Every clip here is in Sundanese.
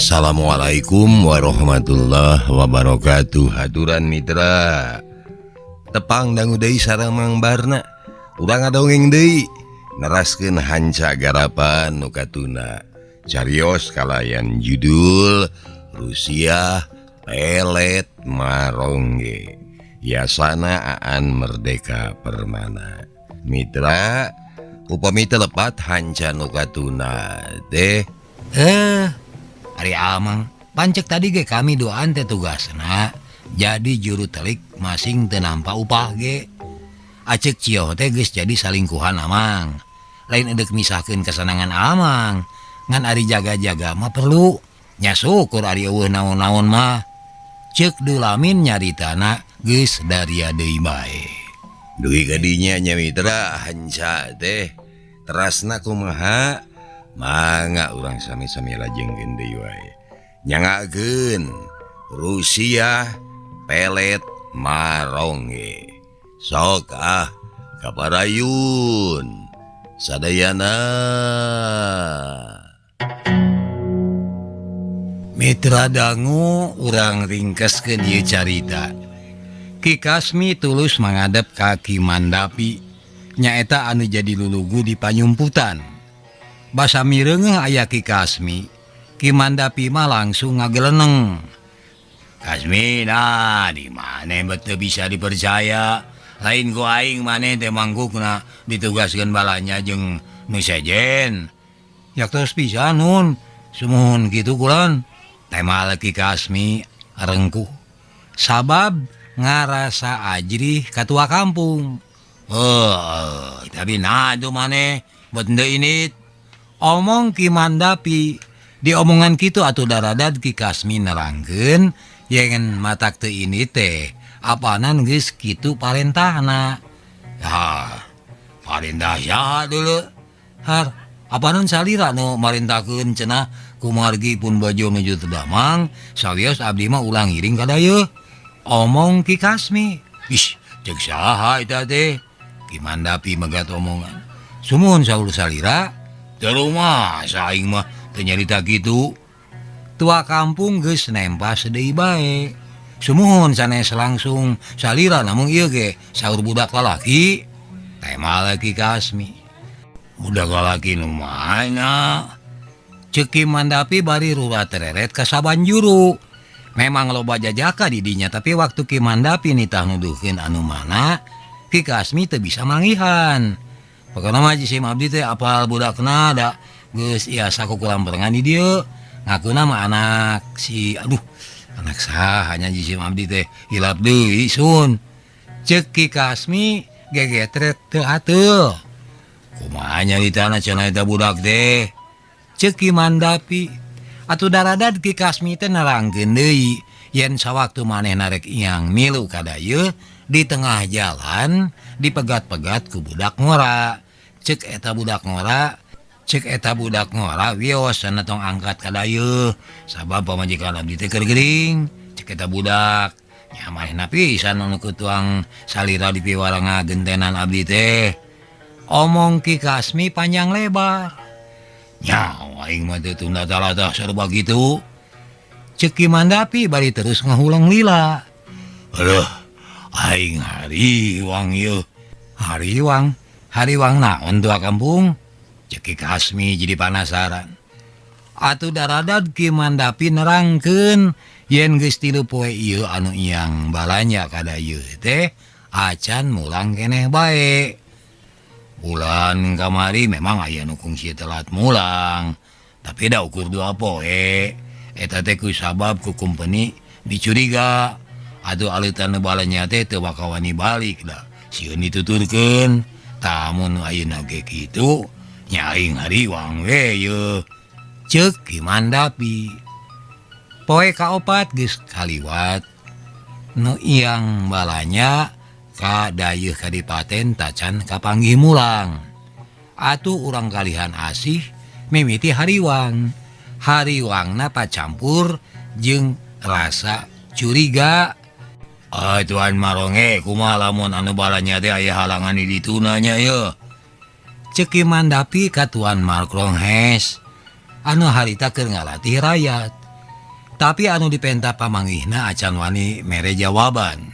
Assalamualaikum warahmatullahi wabarakatuh. Haturan mitra tepang dangu deui sareng Mang Barna. Urang ngadongeng deui neraskeun hanca garapan nu katuna. Carios kalayan judul Rusia Pelet Marongge. Yasana Aan Merdeka Permana. Mitra upami telepat hanca nu katuna teh Ari Amang pancek tadi ge kami doan teh tugasna jadi juru telik masing teu nampa upah ge. Acek cio teh geus jadi salingkuhan Amang. Lain edek misahkeun kesenangan Amang. Ngan ari jaga-jaga mah perlu. Nya syukur ari eueuh naon-naon mah. Ceuk Dulamin nyaritana geus daria deui bae. Dugi kadinya nya mitra hanca teh. Terasna kumaha? Mangga urang sami-sami lajengkeun deui wae. Nyangakeun Rusia Pelet Marongge. Sok kaparayun sadayana. Mitra dangu urang ringkeskeun ieu carita. Ki Kasmi tulus mangadep ka Ki Mandapi. Nyaeta anu jadi lulugu di panyumputan. Basa mireungeuh aya Ki Kasmi, Ki Mandapi mah langsung ngageleneng. Kasmi nah di maneh teu bisa dipercaya. Lain ku aing maneh teh manggukna ditugaskeun balanya jeung nu sejen. Yak tos pisan nun, sumuhun kitu kulon. Temal Ki Kasmi rengkuh. Sabab ngarasa ajrih katua kampung. Tapi nah itu maneh buat ndeu init. Omong Ki Mandapi di omongan kitu atuh daradad Ki Kasmi nerangkeun yen matak teu ini teh apanan geus kitu parentahna. Ya, parentah saha deuleu? Har, apanan salira nu marentahkeun cenah kumargi pun bajo nuju teu damang, sawios abdi mah ulang ngiring ka dayeuh. Omong Ki Kasmi. Ish, ceuk saha eta teh? Ki Mandapi megat omongan. Sumuhun saur salira. Teu mah saing mah teu nyarita kitu. Tua kampung geus nempas deui bae. Sumuhun sanes langsung salira namun ieu ge saur budak lalaki. Temal Ki Kasmi. Budak lalaki nu mana? Ceuk Ki Mandapi bari rura tereret ka sabanjuru. Memang loba jajaka di dinya tapi waktu Ki Mandapi nitah nuduhkeun anu mana, Ki Kasmi teu bisa mangihan. Pokona mah jisim abdi teh apal budakna da geus iasa kukulang perengan di dieu. Ngakuna mah anak anak saha nya jisim abdi teh hilap deui sun. Ceuk Ki Kasmi gegetret teu atuh. Kumaha nyaritana cenah eta budak teh? Ceuk Ki Mandapi, atuh daradad Ki Kasmi teh nerangkeun deui yen sawaktu maneh narek iyang milu ka dayeuh di tengah jalan dipegat-pegat ku budak ngora. Ceuk eta budak ngora wios cenah tong angkat ka dayeuh sabab pamajikan abdi teh keur geuring. Ceuk eta budak nya manehna pisan anu kutuang salira di piwara ngagentenan abdi teh. Omong Ki Kasmi panjang lebar. Nya aing mah teu tunda talatah sarua kitu. Ceuk Ki Mandapi bari terus ngahulang lila. Aduh, aing hariwang yeuh. Hariwang naon tua kampung? Ceuk Ki Kasmi jadi penasaran. Atuh daradad Ki Mandapi nerangkeun yen geus 3 poe ieu anu iyang balanya ka dayeuh teh acan mulang keneh bae. Bulan kamari memang aya nu kungsi telat mulang, tapi da ukur 2 poe. Eta teh kusabab ku kumpeni dicuriga. Atuh aleutan balanya teh teu bakawani balik da. Sieun dituturkeun. Tamun ayeuna ge kitu nya aing hariwang we yeuh. Ceuk Ki Mandapi. Poe kaopat geus kaliwat. Nu iyang balanya ka dayeuh kadipaten tacan kapanggih mulang. Atuh urang kalihan asih mimiti hariwang. Hariwangna pacampur jeung rasa curiga. Tuan Marongge kumaha lamun anu balanya teh aya halangan di dituna nya yeuh. Ceuk Ki Mandapi ka Tuan Marongges. anu harita keur ngalatih rakyat. tapi anu dipenta pamanggihna acan wani mere jawaban.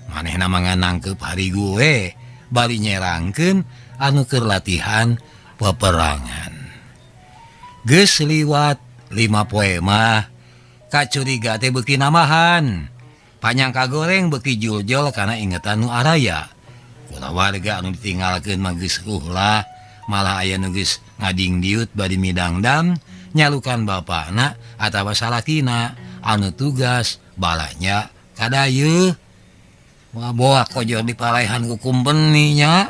Manehna nangkep hari gue bari nyerangkeun anu keur latihan peperangan. Geus liwat 5 poe mah kacuriga teh beuki namahan. Panyangka goreng beuki juljol kana ingetan nu araya. Kula warga anu ditinggalkeun mah geus ulah, malah aya nu geus ngadingdiut bari midangdam nyalukan bapakna atawa salakina anu tugas balanya kadayeuh. Boa kojor di palehan ku kumpeni nya.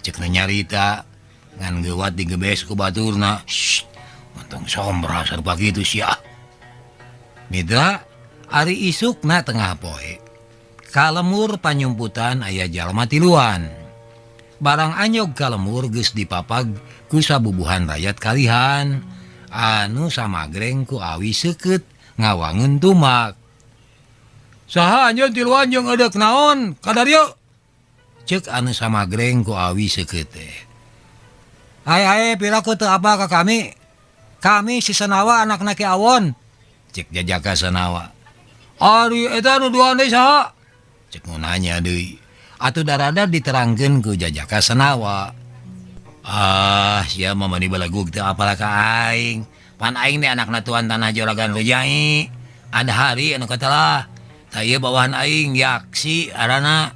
Cekna nyarita ngan geuwat digebes ku baturna. Untung sombra sarua kitu sia. Mitra ari isukna tengah poe. Kalemur panyumputan aya jalma tiluan. Barang anyog kalemur geus dipapag ku sabubuhan rakyat kalihan anu samagreng ku awi seukeut ngawangun tumak. Saha anjeun tiluan jeung eudek naon kadarieu? Ceuk anu samagreng ku awi seukeut teh. Hae piraku teu apa ka kami? Kami si Sanawa anakna Ki Awon. Cek Jajaka Sanawa. Ari eta nu duaan deui saha? Cek nu nanya deui. Atuh darada diterangkeun ku Jajaka Sanawa. Sia mah mani balagug teu apalah ka aing. Pan aing teh anakna tuan tanah Juragan Rujai. Ada hari anu katalah. Taya bawahan aing yaksi arana.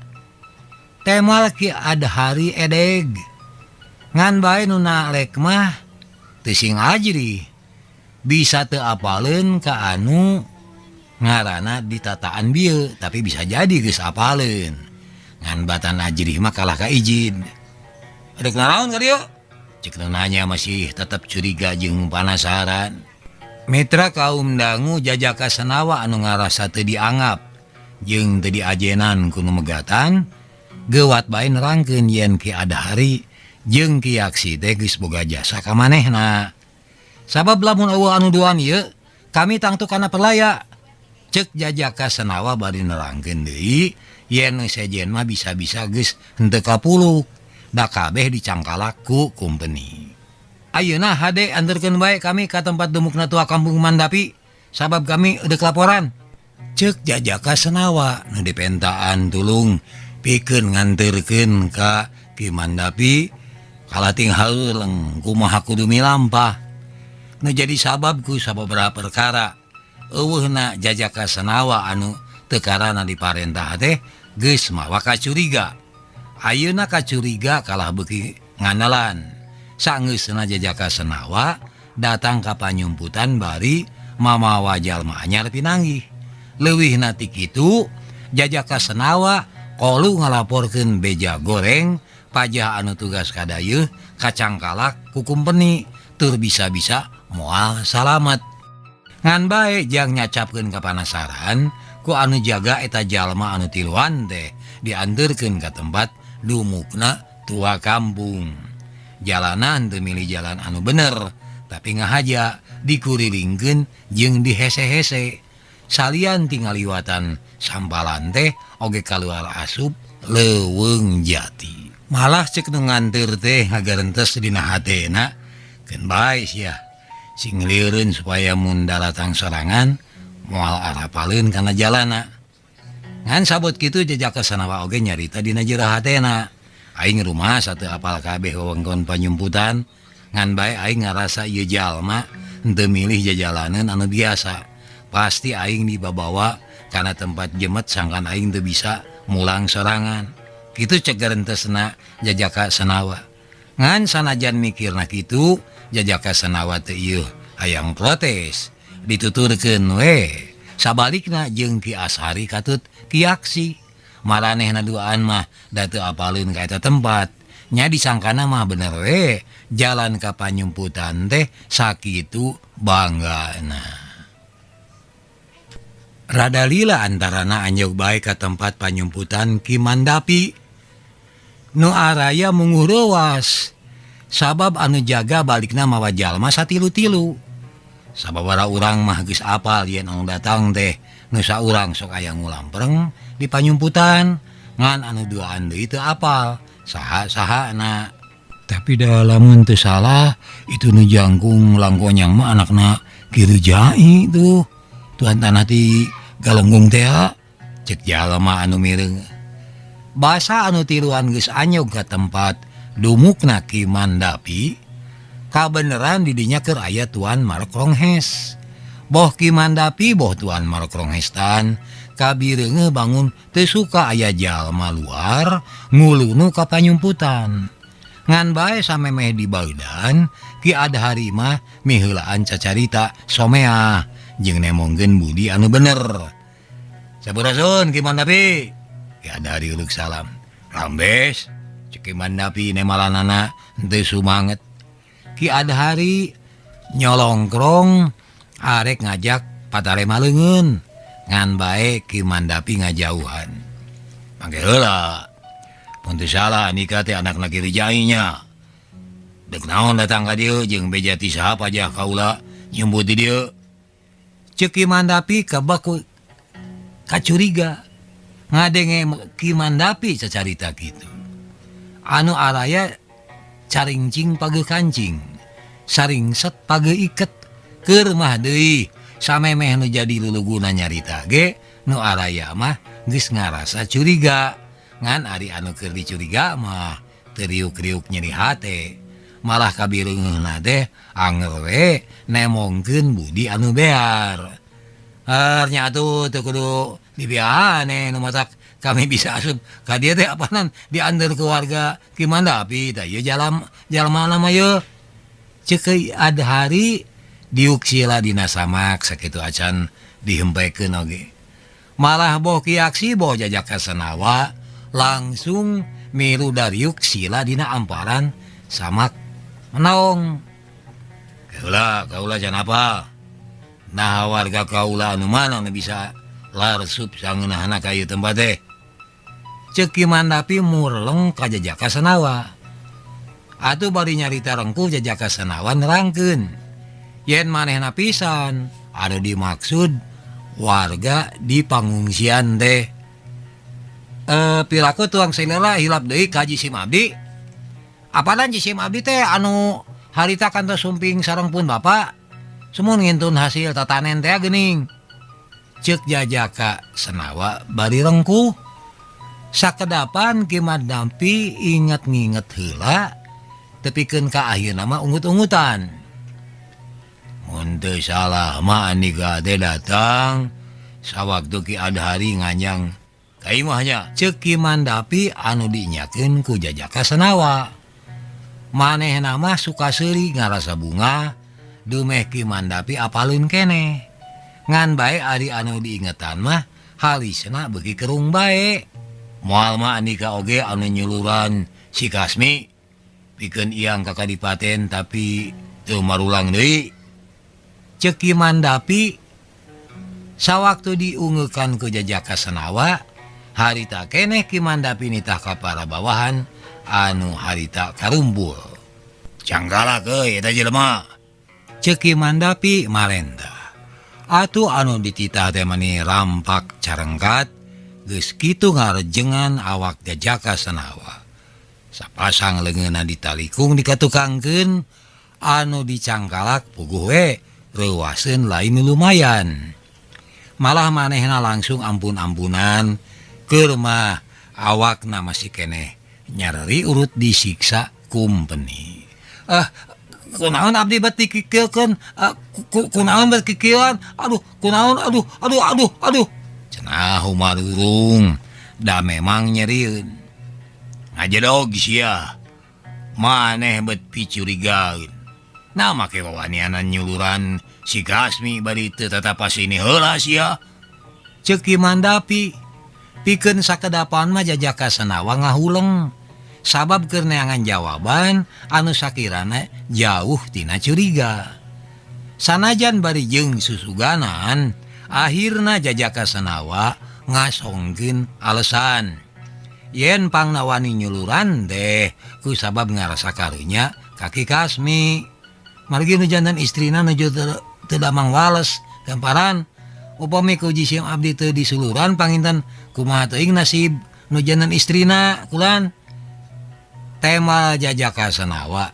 Temal ki ada hari edeg. Ngan bae nu nalek mah teu sing ajri. Bisa teu apaleun ka anu ngaranna ditataan bieu, tapi bisa jadi geus apaleun. Ngan batan ajri mah kalah ka ijin. Edeg naon ka dieu? Cek nanya masih tetap curiga jeung panasaran. Mitra kaum dangu Jajaka Sanawa anu ngarasa teu dianggap jeung teu diajenan ku nu megatan, geuwat bae nerangkeun yen Ki Adahari jeung Ki Yaksi teh geus boga jasa ka manehna. Sabab lamun eueuh anu duaan ieu, kami tangtu kana perlaya. Cek Jajaka Sanawa bari nerangkeun deui yen sejen mah bisa-bisa geus henteu kapuluk, da kabeh dicangkalak ku kumpeni. Ayeuna hade anterkeun bae kami ka tempat dumukna tua kampung Mandapi, sabab kami eudeuk laporan. Ceuk Jajaka Sanawa nu dipentaan tulung pikeun nganterkeun ka Ki Mandapi kalating haeuleng kumaha kudu milampah. Nu jadi sabab ku sababaraha perkara eueuhna Jajaka Sanawa anu teu karana diparentah teh geus mawa kacuriga. Ayeuna kacuriga kalah beuki nganalan. Saenggeusna Jajaka Sanawa datang ka panyumputan bari mamawa jalma anyar pinanggih. Leuwihna ti kitu Jajaka Sanawa kolu ngalaporkeun beja goreng pajah anu tugas kadayeuh kacangkalak ku kumpeni tur bisa-bisa moal salamet. Ngan bae jang nyacapkeun kapanasaran ku anu jaga eta jalma anu tiluan teh dianterkeun ka tempat dumukna tua kampung. Jalanan teu milih jalan anu bener, tapi ngahaja dikurilingkeun jeung dihese-hese. Salian tinggal liwatan sampalan teh oge kaluar asup leuweung jati. Malah cek nu nganteur teh ngagarentes dina hatena, keun bae sia. Sing lieureun supaya mun daratang sorangan moal arapaleun kana jalana. Ngan sabot kitu Jajaka Sanawa oge nyarita dina jeurah hatena. Aing rumah satu apal kabeh wewengkon panyumputan, ngan bae aing ngarasa ieu jalma henteu milih jajalaneun anu biasa. Pasti aing dibawa kana tempat jemet sangkan aing teu bisa mulang sorangan. Kitu cek garentesna Jajaka Sanawa. Ngan sanajan mikirna kitu, Jajaka Sanawa teu ieuh hayang protes, dituturkeun we. Sabalikna jeung Ki Ashari katut Ki Yaksi. Maranehna duaan mah da teu apaleun ka eta tempat. Nya disangkana mah bener we jalan ka panyumputan teh sakitu banggana. Rada lila antarana anjeug bae ka tempat panyumputan Ki Mandapi. Nu araya munguh reuwas. Sabab anu jaga balikna mawa jalma satilu-tilu. Sababaraha urang mah geus apal yen anu datang teh nu saurang sok aya ngulampreng di panyumputan. Ngan anu duaan deui teu apal saha-sahana. Tapi da lamun teu salah itu nu jangkung langkonyang mah anakna Ki Rujai tuh Tuhan tanah di galunggung teh cek jalma anu mireng. Basa anu tiluan geus anyog ka tempat dumukna Ki Mandapi, kabeneran didinya keur aya Tuan Markronghes. Boh Ki Mandapi boh Tuan Markronghesan kabireungeun bangun teu suka aya jalma luar ngulunu ka panyumputan. Ngan bae samemeh di baeudan Ki Adhari mah miheulaan cacarita somea jeung nemongkeun budi anu bener. Sampurasun Ki Mandapi. Ki Adhari uluk salam. Rambes cek Ki Mandapi nemalanana teu sumanget. Ki Adhari nyolongkrong arek ngajak patare maleungeun. Ngan bae Ki Mandapi ngajauhan. Mangke heula. Mun teu salah nikah teh anakna Ki Rijainya. Deuk naon datang ka dieu jeung beja ti saha pajah kaula nyumbut di dieu. Ceuk Ki Mandapi kabaku kacuriga. Ngadenge Ki Mandapi sacarita kitu. Anu araya caringcing page kancing, saringset page iket, keur mah deui samemeh nu jadi luluguna nyarita ge nu araya mah geus ngarasa curiga. Ngan ari anu keur dicuriga mah teu riuk-riuk nyeri hate, malah kabireungeunna teh anger we nemongkeun budi anu bear. Nya atuh teu kudu dibiane nu matak kami bisa asup ka dieu teh apanan diandeun ke warga Ki Mandapi tah ieu jalmana mah yeuh. Ceuk Adhari diuk sila dina samak sakitu acan dihempekeun oge. Malah boh Ki Aksi boh Jajaka Senawa langsung milu dariuk sila dina amparan samak menaong. Kaula can apa? Nah warga kaula anu mana nu bisa larsup sangeunahna ka ieu tempat teh. Ceuk Ki Mandapi murleng ka Jajaka Senawa. Atuh bari nyarita rengkuh Jajaka Senawa nerangkeun. Yen manehna pisan anu dimaksud warga di pangungsian teh. Pilaku tuang selela hilap deui ka Haji Sim Abdi. Apana Haji Sim Abdi teh anu harita kantos sumping sareng pun Bapak. Semun ngintun hasil tatanen teh geuning. Ceuk Jajaka Senawa bari rengkuh. Sakedapan Ki Mandapi inget-nginget heula tepikeun ka ayeuna mah ungut-ungutan. Mun teu salah mah anika teh datang sawaktu Ki Adhari nganyang ka imahnya. Ceuk Ki Mandapi anu dinyakeun ku Jajaka Senawa. Manehna mah suka seuri ngarasa bunga. Dumeh Ki Mandapi apaleun keneh. Ngan bae ari anu diingetan mah halisna beuki kerung bae. Moal mah anika oge anu nyuluran si Kasmi pikeun iang ka kadipaten tapi teu marulang deui. Ceuk Ki Mandapi sawaktu diunggeukan ku Jajaka Senawa harita keneh Ki Mandapi nitah ka para bawahan anu harita karumpul. Canggalak euy eta jelema. Ceuk Ki Mandapi marenda. Atuh anu dititah teh mani rampak carengkat geus kitu ngarejengan awak Jajaka Senawa. Sapasang leungeunna ditalikung dikatukangkeun anu dicangkalak puguh we reuaseun lain lumayan. Malah manehna langsung ampun-ampunan keur mah awakna masih keneh nyareri urut disiksa kumpeni. Kunaon abdi bet dikikeukeun? Kunaon bet kikieuan? Kunaon? Aduh. Cenah humarurung, da memang nyerieun. Ngajedog sia. Maneh bet picurigaeun. Nah make wawanianan nyuluran si Kasmi bari teu tatapa sini heula sia. Ceuk Ki Mandapi pikeun sakedapan mah Jajaka Senawa ngahuleng. Sabab keur neangan jawaban anu sakirana jauh tina curiga. Sanajan bari jeung susuganan, akhirna Jajaka Senawa ngasongkeun alesan. Yen pangnawani nyuluran teh ku sabab ngarasa karunya ka Ki Kasmi. Margi nu jantan istrina nuju teu damang wales gamparan. Upami ku Haji Sim Abdi teu disuluran panginten kumaha teuing nasib nu jantan istrina kulan. Tema Jajaka Senawa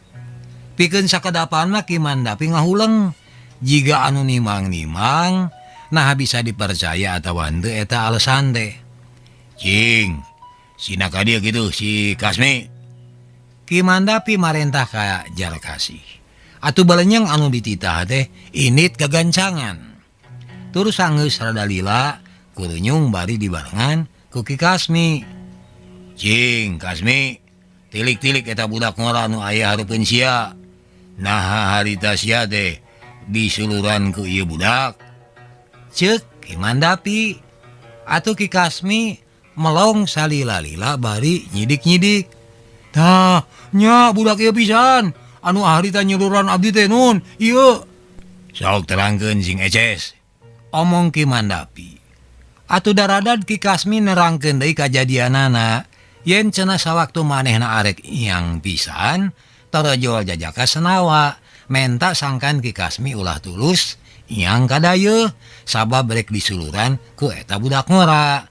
pikeun sakedapan mah Ki Mandapi ngahuleng. Jiga anu nimang-nimang nah bisa dipercaya atau henteu eta alesan teh. Cing, sina ka dieu kitu si Kasmi. Ki Mandapi marentah ka Jalkasih. Atuh balenyang anu dititah teh init gagancangan. Terus sanggeus rada lila kurunyung bari dibarengan ku Ki Kasmi. Cing, Kasmi, tilik-tilik eta budak ngora anu aya hareupeun sia. Nah harita sia teh disuluran ku ieu budak. Ceuk Ki Mandapi. Atuh Ki Kasmi melong salila-lila bari nyidik-nyidik. Tah, nya budak ieu pisan anu harita nyuluran abdi teh nun. Ieu. Sok terangkeun sing eces. Omong Ki Mandapi. Atuh daradad Ki Kasmi nerangkeun deui kajadianana. Yen cenah sawaktu manehna arek iyang pisan, tarojol jajaka senawa. Menta sangkan Ki Kasmi ulah tulus iyang kadayeuh sabab rek disuluran ku eta budak ngora.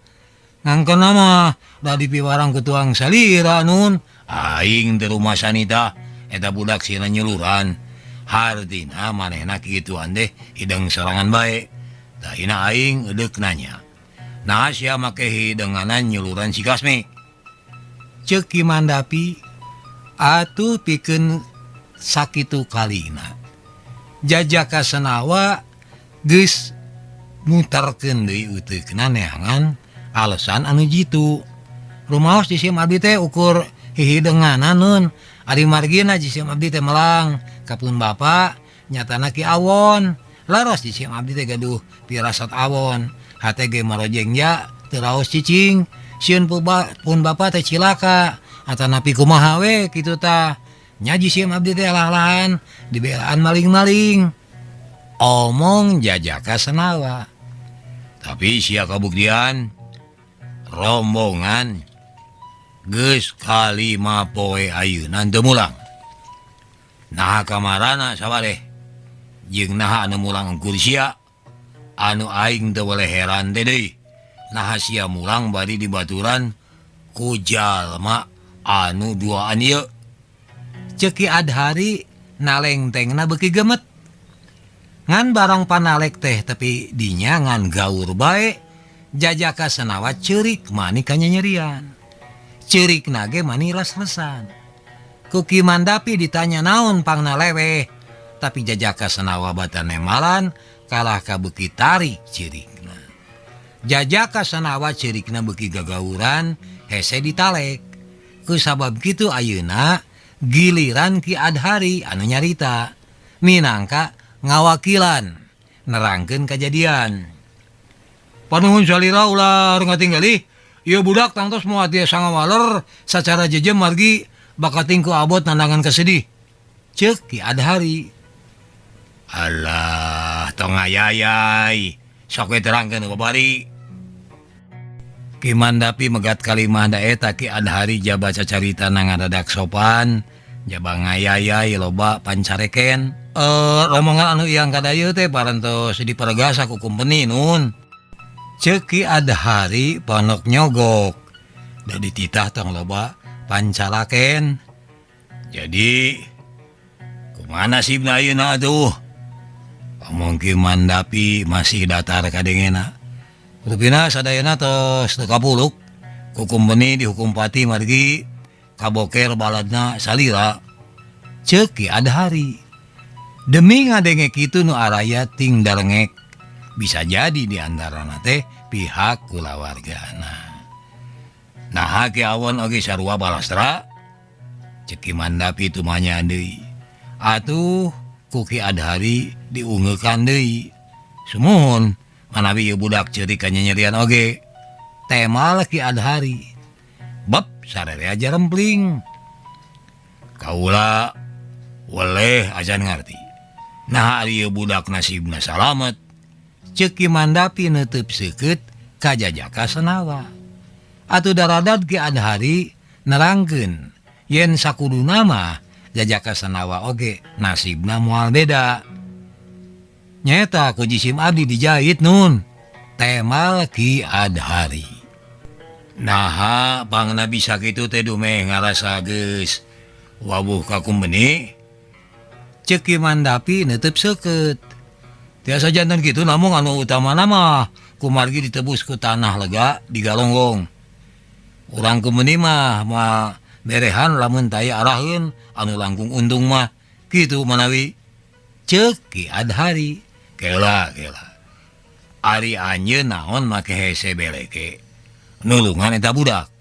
Ngangkona mah da dipiwarang ku tuang salira nun. Aing teu rumah sanita eta budak sieuna nyuluran. Hartina manehna kituan teh hideng sorangan bae. Tahina aing edeuk nanya. Nah sia make hidenganan nyuluran si Kasmi. Ceuk Ki Mandapi, atuh pikeun sakitu kalina. Jajaka senawa geus muterkeun deui euteukna neangan alesan anu jitu. Rumaos jisim abdi teh ukur hihidenganan nun. Ari margina jisim abdi teh melang kapun bapa nyatana Ki Awon. Laras jisim abdi teh gaduh pirasat awon. Hate ge marojengja teu raos cicing. Sieun pun bapa teh cilaka. Atanapi kumaha we kitu tah. Nya jisim abdi teh lahan dibelaan maling-maling. Omong jajaka senawa. Tapi sia kabuktian rombongan geus kalima poe ayeuna teu mulang. Nah kamarana sabareh jeung naha anu mulang engkur sia anu aing teu boleh heran teh deui. Nah sia mulang bari dibaturan ku jalma anu duaan ieu. Ceuk Ki Adhari nalengtengna beuki gemet. Ngan barang panalek teh tapi dinya ngan gaur bae. Jajaka senawa ceurik mani kanyanyerian. Ceurikna ge mani res-resan. Ku Ki Mandapi ditanya naon pangna leweh. Tapi jajaka senawa batan nemalan kalah ka beuki tarik ceurikna. Jajaka senawa ceurikna beuki gagauran hese ditalek. Ku sabab kitu ayeuna giliran Ki Adhari anu nyarita. Minangka ngawakilan nerangkeun kajadian. Panuhun salira ulah ngatinggali. Ieu budak tangtos moal tia sangawaler sacara jejem margi bakating ku abot nandangan kesedih. Ceuk Ki Adhari. Alah, tong ayayay. Sok we terangkeun babari. Ki Mandapi megat kalimah da eta Ki Adhari jaba cacarita ngadadak sopan, jaba ngayayay loba pancareken. Romongan anu iyang kadayeuh teh parantos diparegasa ku kumpeni nun. Ceuk Ki Adhari ponok nyogok. Da dititah tong loba pancalaken. Jadi kumaha nasibna ayeuna atuh? Omong Ki Mandapi masih datar kadengena. Rupina sadayana tos teu kapuluk. Ku kumpeni dihukum pati margi kaboker baladna salira. Ceuk Ki Adhari. Demi ngadenge kitu nu araya ting darengek. Bisa jadi diantarana teh pihak kulawargana. Nah Ki Awon oge sarua balastra. Ceuk Ki Mandapi tumanya deui. Atuh ku Ki Adhari diunggeukan deui. Sumuhun manawi ieu budak ceurik kanyanyerian oge. Temal Ki Adhari. Bab sarere aja rempling. Kaula weleh ajan ngarti. Nah ari ieu budak nasibna salamet. Ceuk Ki Mandapi neuteub seukeut ka jajaka senawa. Atuh daradad Ki Adhari nerangkeun yen sakuduna mah jajaka senawa oge nasibna moal beda. Nyata ku jisim abdi dijahit nun. Temal Ki Adhari. Naha pangna bisa kitu teh dumeh ngarasa geus wawuh ka kumbeni. Ceuk Ki Mandapi neuteub seukeut. Tiasa jantan gitu namun anu utama nama kumargi ditebus ku tanah lega di galonggong. Urang kemeuni mah berehan lamun taya araheun anu langkung untung mah kitu manawi. Ceuk Ki Adhari kela ari anjeun naon make hese beleke nulungan eta budak.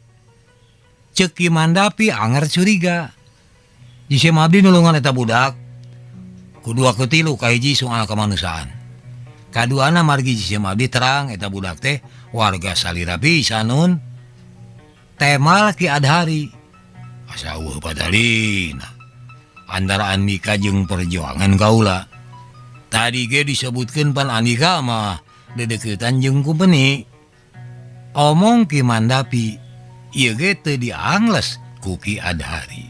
Ceuk Ki Mandapi anger curiga jise abdi nulungan eta budak kudua ketilu kahiji soal kemanusiaan, kaduana margi jise abdi terang eta budak teh warga salira pisan nun. Temal Ki Adhari asa eueuh padalina antara Andika jeung perjuangan kaula. Tadi ge disebutkeun pan Andika mah dedeketan jeung Kumpeni. Omong Ki Mandapi ieu ge teu diangles ku Ki Adhari.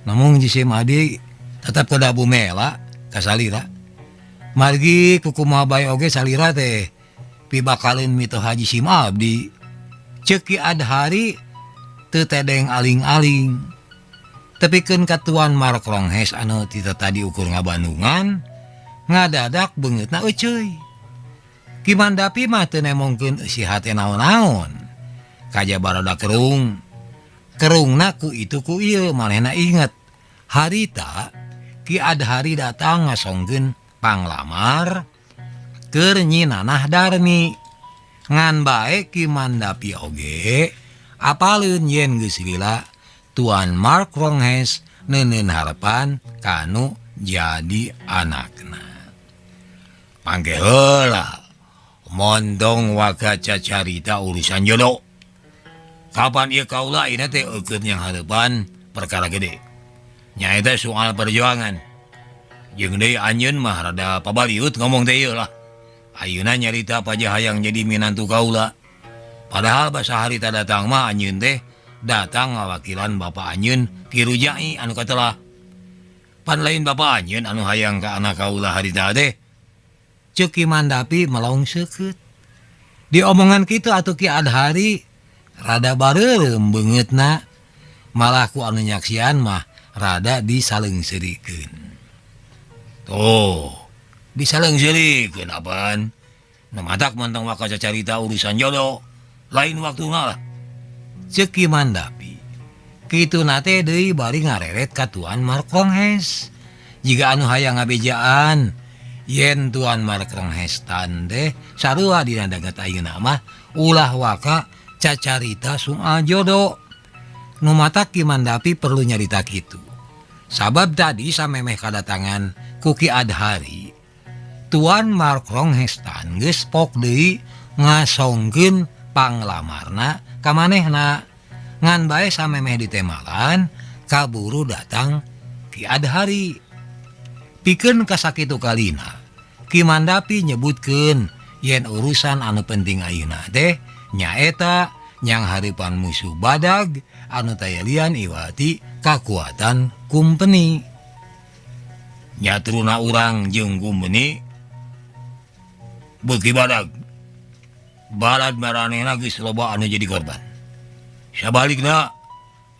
Namun jise Madi tetep kada bumela ka salira. Margi kukumaha bae oge salira teh pibakaleun mitoh Haji Sim Abdi. Ceuk Ki Adhari teu tedeng aling-aling. Tepikeun katuan Mark Ronghes anu tita tadi ukur ngabandungan ngadadak beungeutna euceuy. Ki Mandapi mah teu nemongkeun isi hate naon-naon. Kaja baroda kerungna ku itu ku ieu manehna inget. Harita Ki Adhari datang ngasongkeun panglamar keur Nyi Nanah Darmi. Ngan bae Ki Mandapi oge apaleun yen geus lila Tuan Mark Ronghes neuneun harapan kanu jadi anakna. Pangge heula mondong waka cacarita urusan jodoh. Kapan ieu kaula ina teh eukeun yang harapan perkara gede. Nyaeta soal perjuangan. Jeung deui anjeun mah rada pabaliut ngomong teh ieu lah. Ayeuna nyarita paja hayang jadi minantu kaula. Padahal basa harita datang mah anjeun teh datang ngawakilan bapak anjeun Ki Rujai anu katelah. Pan lain bapak anjeun anu hayang ka anak kaula harita teh. Ceuk Ki Mandapi melaung seukeut. Di omongan kitu atuh Ki Adhari rada bareureum beungeutna. Malah ku anu nyaksian mah rada disaleungseurikeun. Tuh, disaleungseurikeun apaan? Namatak mantang waka cacarita urusan jodoh. Lain waktuna lah. Ceuk Ki Mandapi kitu nate deui bari ngareret ka Tuan Mark Ronghes. Jiga anu hayang ngabejaan yen Tuan Mark Ronghes teh sarua dina daget ayeuna mah ulah waka cacarita soal jodoh. Nu matak Ki Mandapi perlu nyarita kitu. Sabab tadi samemeh kadatangan ku Ki Adhari Tuan Mark Ronghes geus pok deui ngasongkeun panglamarna ka manehna. Ngan bae samemeh ditemalan kaburu datang Ki Adhari. Pikeun kasakitu kalina Ki Mandapi nyebutkeun yen urusan anu penting ayeuna teh nyaeta nyang haripan musuh badag anu taya lian iwati kakuatan Kumpeni. Nyatruna urang jeung Kumpeni beuki badag. Balad maranehna geus loba anu jadi korban. Sabalikna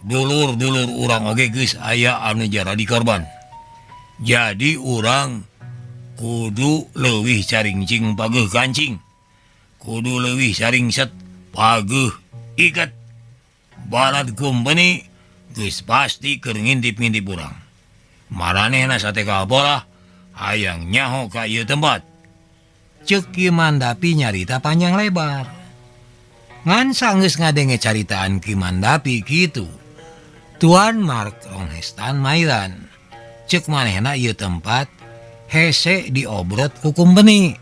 dulur-dulur urang oge geus aya anu jadi korban. Jadi urang kudu leuwih caringcing pageuh kancing. Kudu leuwih caringset pageuh iket. Balad Kumpeni geus pasti keur ngintip-ngintip urang. Maranehna sateka bola hayang nyaho ka ieu tempat. Ceuk Ki Mandapi nyarita panjang lebar. Ngan sanggeus ngadenge caritaan Ki Mandapi kitu. Tuan Mark Ronghes mairan. Ceuk manehna ieu tempat hese diobrot ku Kumpeni.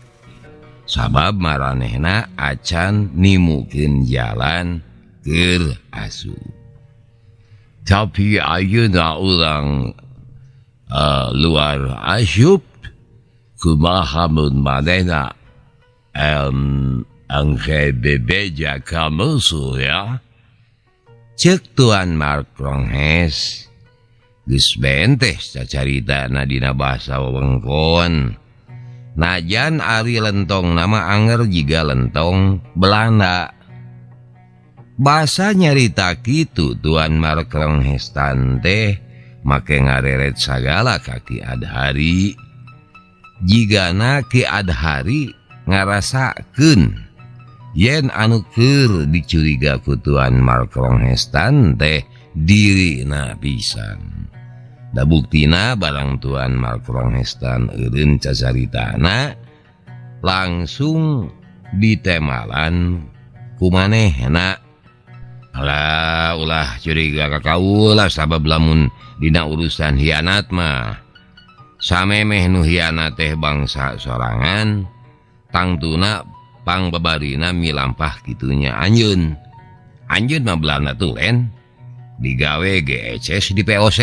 Sabab maranehna acan nimukeun jalan keur asup. Tapi ayeuna urang luar asup kumaha mun manehna angke bebeja ka musuh ya. Ceuk Tuan Mark Ronghes geus benteh cacaritana dina basa wewengkon. Najan ari lentong nama anger jiga lentong Belanda. Basa nyarita kitu Tuan Mark Ronghes teh make ngareret sagala ka Ki Adhari. jigana Ki Adhari ngarasakeun yen anu keur dicuriga ku Tuan Markrongheestan teh dirina pisan. Da buktina barang Tuan Markrongheestan eureun cacaritana langsung ditemalan ku manehna. Alah ulah curiga ka kaula sabab lamun dina urusan hianat mah samemeh nu hianat teh bangsa sorangan tangtuna pangbabarina milampah kitunya anjeun mah belana tulen digawe GECS di POC.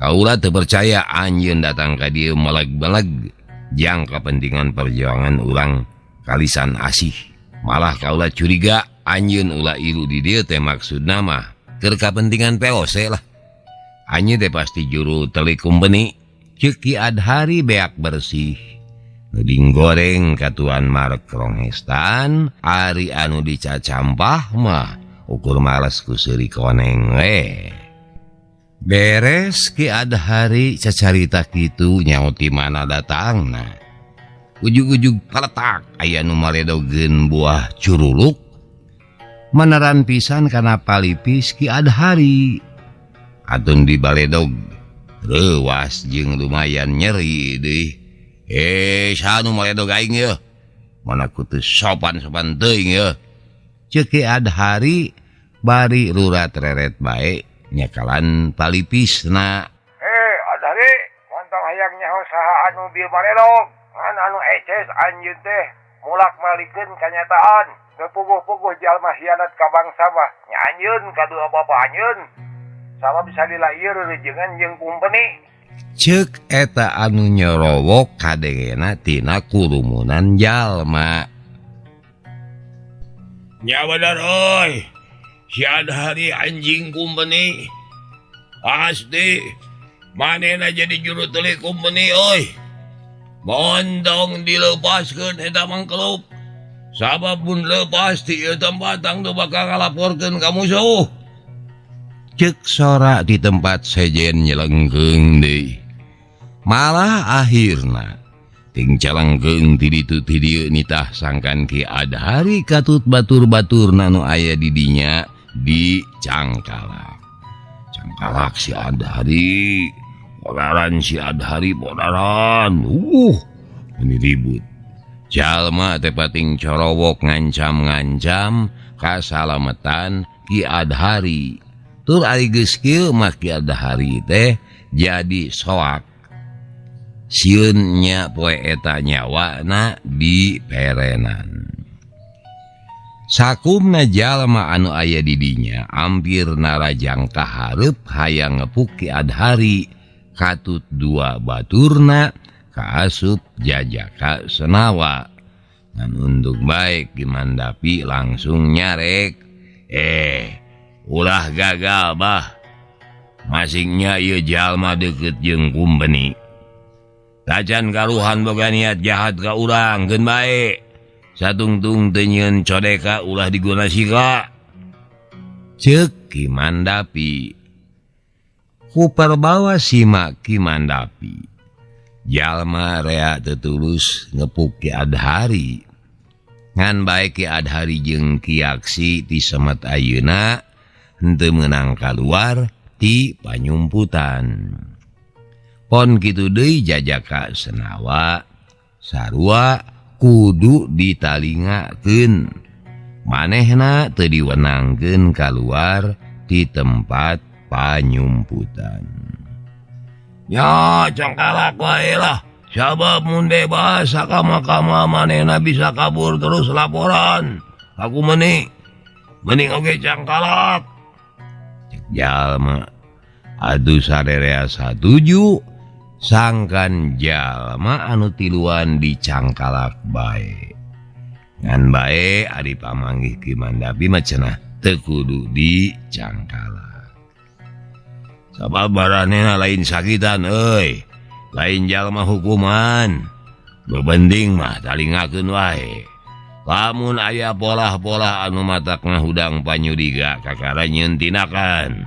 Kaula teu percaya anjeun datang ka dieu meleg-meleg jang kepentingan perjuangan urang kalisan asih. Malah kaula curiga anjeun ulah ilu di dieu teh maksudna mah keur kapentingan POC lah. Anjeun teh pasti juru telikum benih. Ceuk Ki Adhari beak bersih ngeding goreng ka Tuan Markrongheestan ari anu dicacampah mah ukur males ku seuri koneng we. Beres Ki Adhari cacarita kitu nyaho ti mana datangna. Ujug-ujug paletak aya nu maredogeun buah curuluk. Meneran pisan kana palipis Ki Adhari. Atun di baledog reuwas jeung lumayan nyeri deui. Sanu maledog aing ye? Mana kudu sopan-sopan teuing ye. Ceuk Ki Adhari bari rurat reret bae nyakalan palipisna. Adhari, montong hayang nyaho saha anu bieu baledog. Ngan anu eces anjeun teh mulak malikeun kanyataan. Teu puguh-puguh jalma hianat ka bangsa mah. Nya anjeun kadua bapa anjeun. Sama bisa dilair rejengan jeung kumpeni. Ceuk eta anu nyorowok kadengena tina kurumunan jalma. Nya bener euy. Si Adhari anjing kumpeni. Pasti manehna jadi juru teli kumpeni euy. Montong dilepaskeun eta mangkelup. Sabab mun lepas ti ieu tempat tang teu bakal ngalaporkeun ka musuh. Ceuk sora di tempat sejen nyelengeung deui. Malah akhirna ting calengkeung ti ditu ti dieu nitah sangkan Ki Adhari katut batur-baturna nu aya di dinya dicangkalak. Cangkalak si Adhari, bodaran si Adhari bodaran. Ini ribut. Jalma teh pating corowok ngancam-ngancam kasalametan Ki Adhari. Tur ari geus kieu mah Ki Adhari teh jadi soak. Sieun nya poe eta nyawana di perenan. Sakumna jalma anu aya di dinya ampir narajang kahareup hayang ngepuk Ki Adhari katut dua baturna kaasup jajaka senawa. Ngan unduk baik Ki Mandapi langsung nyarek. Ulah gagal bah. Masingnya ieu jalma deukeut jeung kumpeni. Tacan karuhan boga niat jahat ka urang geun bae. Satungtung teu nyieun codeka ulah diguna sika. Ceuk Ki Mandapi. Ku perbawa simak Ki Mandapi. Jalma rea teu tulus ngepuk Ki Adhari. Ngan bae Ki Adhari jeung Ki Yaksi ti semet ayeuna henteu meunang kaluar ti panyumputan. Pon kitu deui jajaka senawa sarua kudu ditalingakeun. Manehna teu diwenangkeun kaluar ti tempat panyumputan. Ya cangkalak wae lah. Sabab mun bebas sakama-kama manehna bisa kabur terus laporan. Aku meni. Mending oge cangkalak. Jalma adu saderea satuju sangkan jalma anu tiluan dicangkalak bae. Ngan bae ari pamanggih Ki Mandapi mah cenah teu kudu dicangkalak. Sabab baranena lain sakitan euy. Lain jalma hukuman. Bebending mah talingakeun wae. Lamun aya polah-polah anu matak ngahudang panyuriga kakara nyieun tinakan.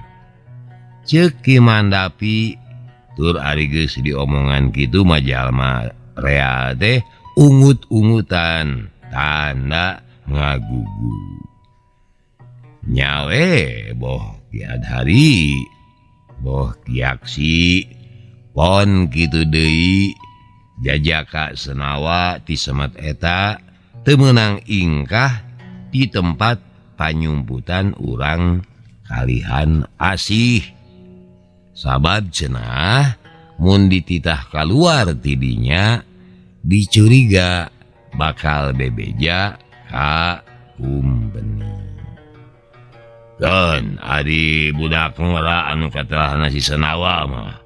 Ceuk Ki Mandapi tur ari geus diomongan kitu mah jalma rea teh ungut-ungutan tanda ngagugu. Nyawe boh Ki Adhari, boh Ki Aksi, pon kitu deui Jajaka Senawa ti semet eta teu meunang ingkah di tempat panyumputan urang kalihan asih. Sabab cenah mun dititah kaluar tidinya dicuriga bakal bebeja ka kumbeni. Dan ari budak ngora anu katerahna si Senawa mah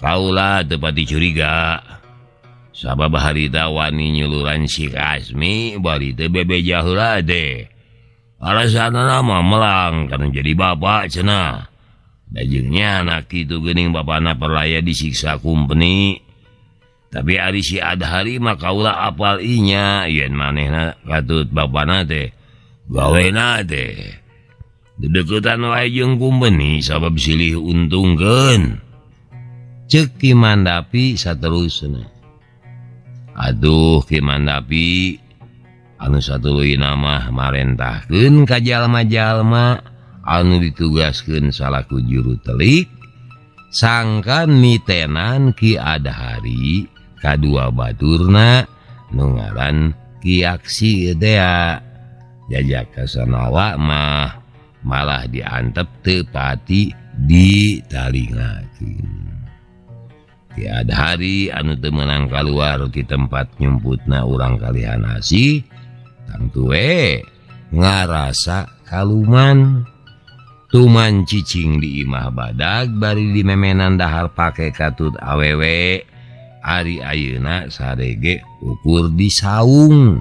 kaula teu pati curiga. Sabab harita wani nyuluran si Kasmi bari teu bebeja heula teh. Alasanna mah melang kana jadi bapak cenah. Dajengnya anak itu geuning bapana perlaya disiksa kumpeni. Tapi ari si Adhari mah kaula apal inya yen manehna katut bapana teh gawena teh dedeketan wae jeung kumpeni sabab silih untungkeun. Ceuk Ki Mandapi saterusna. Aduh Ki Mandapi anu satuluyna mah marentahkeun ka jalma-jalma anu ditugaskeun salaku juru telik sangkan mitenan Ki Adhari kadua baturna nu ngaran Ki Aksi teh. Jajaka Senawa mah malah diantep teu pati ditalingakeun. Ki Adhari anu teu meunang kaluar ti tempat nyumputna urang kalihan asih tangtu we ngarasa kaluman. Tuman cicing di imah badag bari dimemenan dahar pake katut awewe. Ari ayeuna sarege ukur di saung.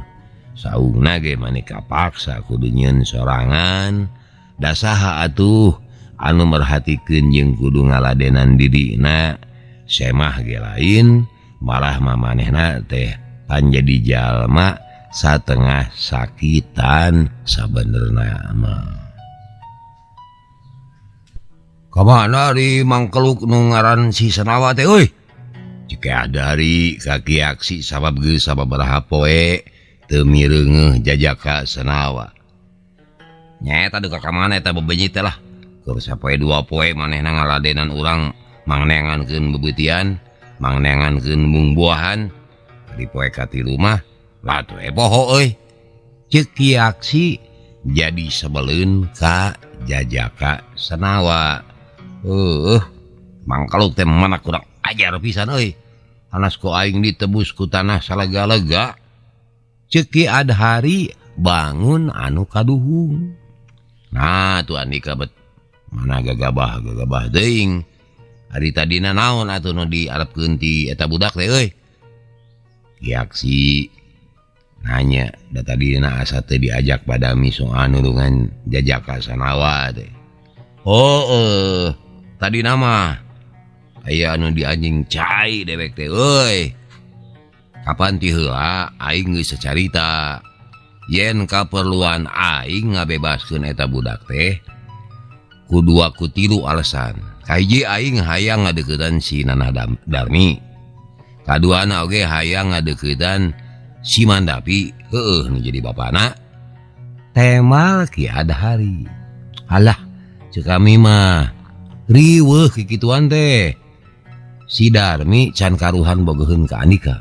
Saungna ge maneka paksa kudu nyieun sorangan. Da saha atuh anu merhatikeun jeung kudu ngaladenan dirina. Semah ge lain malah mamanehna teh pan jadi jalma satengah sakitan sabenerna mah. Kamana di mangkeluk nu ngaran si Senawa teh euy? Cik Adhari ka Ki Aksi sabab geus sababaraha poe teu mireungeuh Jajaka Senawa. Nyaeta deuk ka mana eta bebenyi teh lah. Keur sapoe dua poe manehna ngaladenan urang mangnengankeun bebeutian, mangnengankeun bungbuahan. Di poe katilu mah latu poho euy. Ceuk Ki Aksi jadi sebeleun ka Jajaka Senawa. Mangkaluk teh mana kurang ajar pisan euy. Anas ku aing ditebus ku tanah salaga-lega. Ceuk Ki Adhari bangun anu kaduhung. Nah tu Andika bet mana gagabah teuing. Ari tadina naon atuh nu diarepkeun ti eta budak teh euy? Ki Aksi nanya, da tadina asa teu diajak pada misoan nulungan Jajaka Senawa teh. Tadina mah aya anu dianjing cai dewek teh euy. Kapan ti heula aing geus sacarita yen kaperluan aing ngabebaskeun eta budak teh kudu aku tilu alasan. Kahiji aing hayang ngadeuketan si Nana Darmi. Kaduana oge hayang ngadeuketan si Mandapi, heueuh nu jadi bapana. Temal Ki Adhari. Alah, ceuk kami mah riweuh kikituan teh. Si Darmi can karuhan bogoheun ka Andika.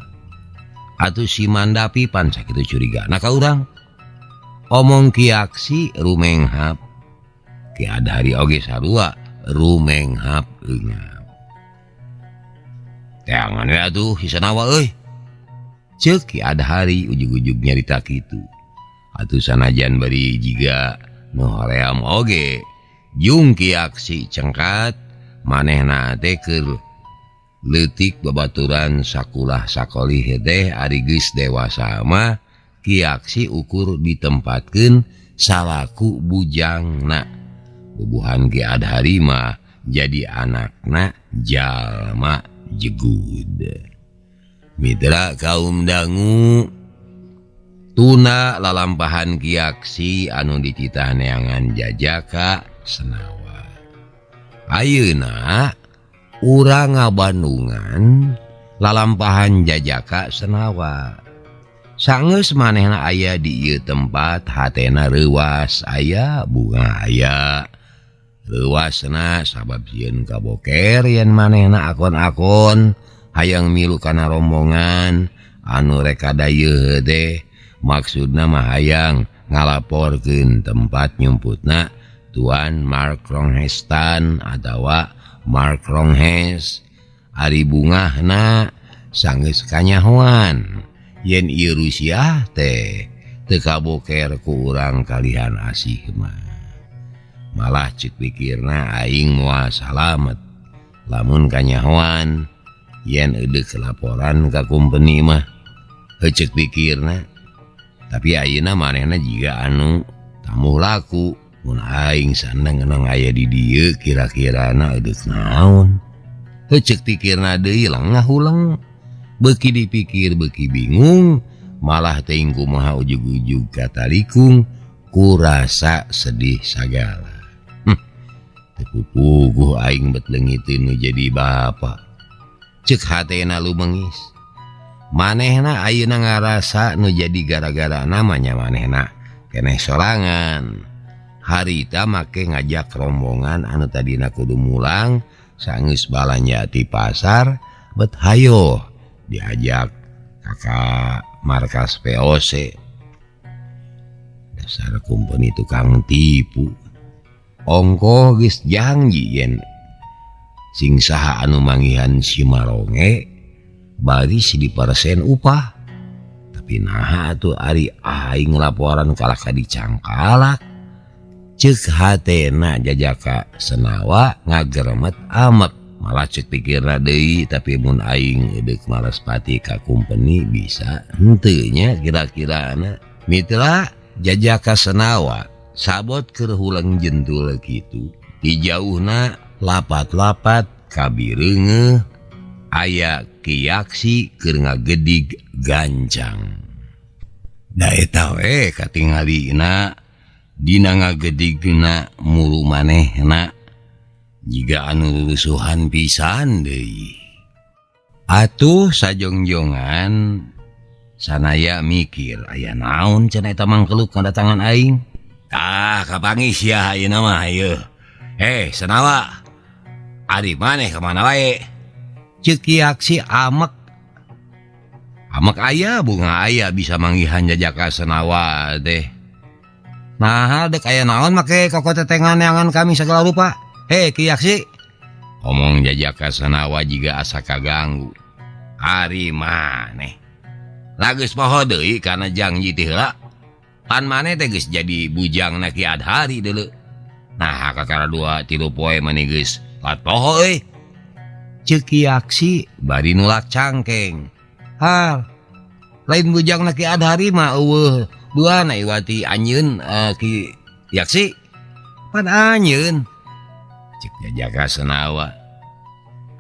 Atuh si Mandapi pan sakitu curigana ka urang. Omong Ki Aksi rumenghap. Ki Adhari oge sarua rumenghap eungap. Teangan we atuh si Senawa euy. Ceuk Ki Adhari ujug-ujug nyarita kitu. Atuh sanajan bari jiga nu hoream oge jeung Ki Aksi cengkat manehna teh keur leutik babaturan sakulah sakolih teh ari geus dewasa mah Ki Aksi ukur ditempatkeun salaku bujangna. Bubuhan Ki Adhari mah jadi anakna jalma jegud. Mitra kaum dangu, tuna lalampahan Ki Aksi anu dititah neangan Jajaka Senawa. Ayeuna urang ngabandungan lalampahan Jajaka Senawa. Sanggeus manehna aya di ieu tempat hatena reuwas aya bunga aya. Leuwasna sabab sieun kaboker yen manehna akon-akon hayang milu kana rombongan anu rek kadayeuh teh maksudna mah hayang ngalaporkeun tempat nyumputna Tuan Mark Ronghestan atawa Mark Ronghes. Ari bungahna sanggeus kanyahoan yen ieu Rusia teh teu kaboker ku urang kalihan asih mah. Malah cek pikirna aing moal salamet lamun kanyahoan yen eudeuh laporan ka kumpeni mah. Cek pikirna tapi ayeuna manehna jiga anu tamu laku mun aing sandang ngeunang aya di dieu kira-kirana eudeuh naon. Cek pikirna deui lengah ulang beuki dipikir beuki bingung malah teuing kumaha ujug-ujug katalikung ku rasa sedih sagala. Puguh aing bet leungiteun nu jadi bapa. Ceuk hatena lumengis. Manehna ayeuna ngarasa nu jadi gara-gara namanya manehna keneh sorangan. Harita make ngajak rombongan anu tadina kudu mulang sanggeus balanja ti pasar bet hayo diajak kakak markas VOC. Dasar kumpeni tukang tipu. Ongko geus janji yen sing saha anu mangihan si Maronge bari 10% upah. Tapi naha atuh ari aing laporan kalah ka dicangkalak. Ceuk hatena Jajaka Senawa ngageremet amet. Malah ceuk pikirna deui tapi mun aing eudeuh males pati ka kumpeni bisa henteu nya kira-kirana. Mitra Jajaka Senawa sabot keur hulang jentul kitu di jauhna lapat-lapat kabireungeuh aya kiaksi keur ngagedig gancang. Da eta we katingalina dina ngagedigna mulu manehna jiga anu lulusuhan pisan deui. Atuh sajongjongan sanaya mikir aya naon cenah eta mangkeluk kadatangan aing. Kapangis ya ayeuna mah ayeuna. Senawa. Ari maneh kemana wae? Ceuk kiaksi amek. Amek aya bunga aya bisa manggihan Jajaka Senawa teh. Nah dek aya naon make kokotetengan neangan kami segala rupa. Kiaksi. Omong Jajaka Senawa jiga asa kaganggu. Ari maneh. Lageus poho deui kana janji ti heula. Pan maneh teh geus jadi bujangna Ki Adhari deuleu. Nah kakara 2-3 poe maneh geus lat poho euy. Ceuk kiaksi bari nulak cangkeng. Hal lain bujangna Ki Adhari mah eueuh duana iwati anjeun Ki Yaksi. Pan anjeun. Ceuk Jajaka Senawa.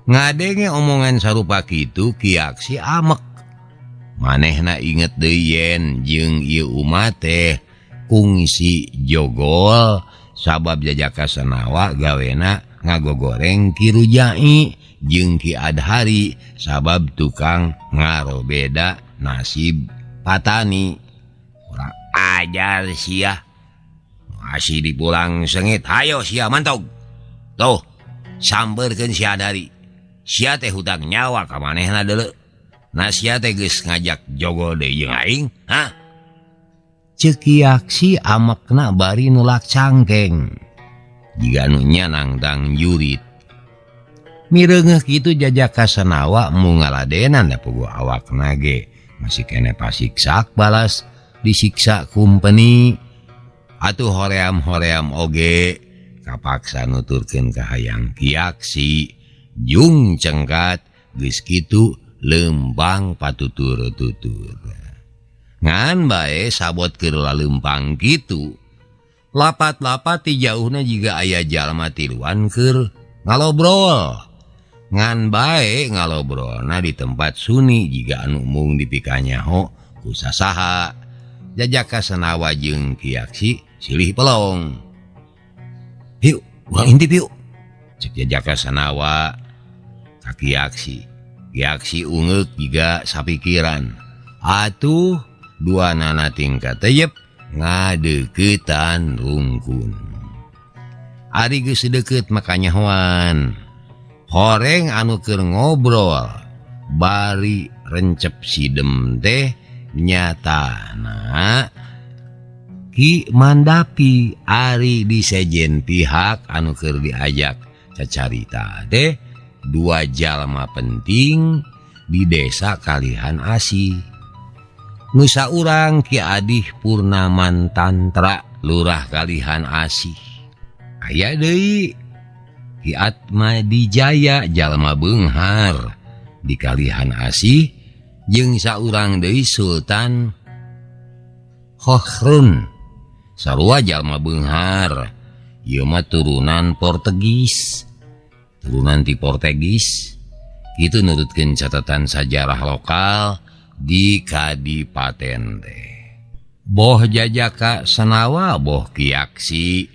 Ngadenge omongan sarupa kitu Ki Yaksi amek. Manehna inget deui yen jeung ieu umat teh kungsi jogol sabab Jajaka Senawa gawena ngagogoreng Ki Rujai jeung Ki Adhari sabab tukang ngarobeda nasib patani. Urang ajar sia. Masih dipulang sengit. Hayo sia mantog. Tuh sambeurkeun si Adhari. Sia teh hutang nyawa ka manehna deuleu. Nah sia teh geus ngajak jogol deui jeung aing, ha? Ceuk kiaksi amekna bari nulak cangkeng. Jiga nu nyanangtang jurit. Mireungeuh kitu Jajaka Senawa mu ngaladenan da puguh awakna ge masih kene pasiksak balas disiksa kumpeni. Atuh hoream-hoream oge kapaksa nuturkeun ka hayang kiaksi. Jung cengkat geus kitu lempang patutur-tutur. Ngan bae sabot keur lalempang kitu. Lapat-lapat ti jauhna jiga aya jalma tiluan keur ngalobrol. Ngan bae ngalobrolna di tempat suni jiga anu mung dipikanyaho ku sasaha. Jajaka Senawa jeung Kiaksi silih pelong. "Yuk, urang intip yuk." Cek Jajaka Senawa ka Kiaksi. Yaksi ungek juga sapikiran. Atuh dua nana tingkat teyep ngadeketan rungkun. Ari geus deket makanya hoan. Horeng anu keur ngobrol bari rencep sidem teh nyatana Ki Mandapi ari disejen pihak anu keur diajak cacarita teh dua jalma penting di desa Kalihan Asih. Nusa urang Ki Adih Purnaman Tantra Lurah Kalihan Asih. Aya deui Ki Atmadijaya jalma beunghar di Kalihan Asih jeung saurang deui Sultan Khokhrun sarua jalma beunghar. Ieu mah turunan Portugis. Turunan ti Portugis. Kitu nurutkeun catatan sajarah lokal di Kadipaten teh. Boh jajaka sanawa boh kiaksi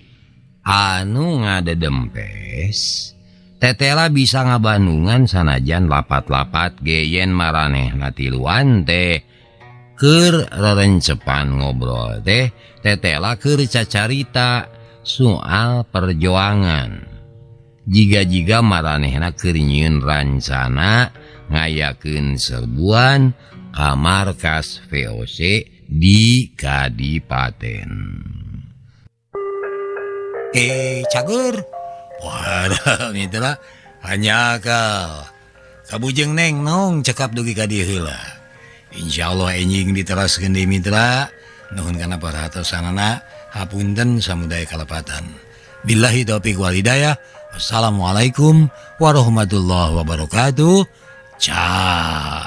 anu ngadedempes tetela bisa ngabandungan sanajan lapat-lapat geyen maranehna tiluan teh keur rerencepan ngobrol teh tetela keur cacarita soal perjuangan. Jiga-jiga maranehna keur nyieun rancana ngayakeun serbuan ka markas VOC di Kadipaten. Cager. Wadah mitra hanya kabujeng neng nong cekap dugi ka dieu heula. Insyaallah enjing diteraskeun deui mitra. Nuhun kana paratosanana hapunten samudaya kalepatan. Billahi taufiq wal hidayah. Assalamualaikum warahmatullahi wabarakatuh. Ciao.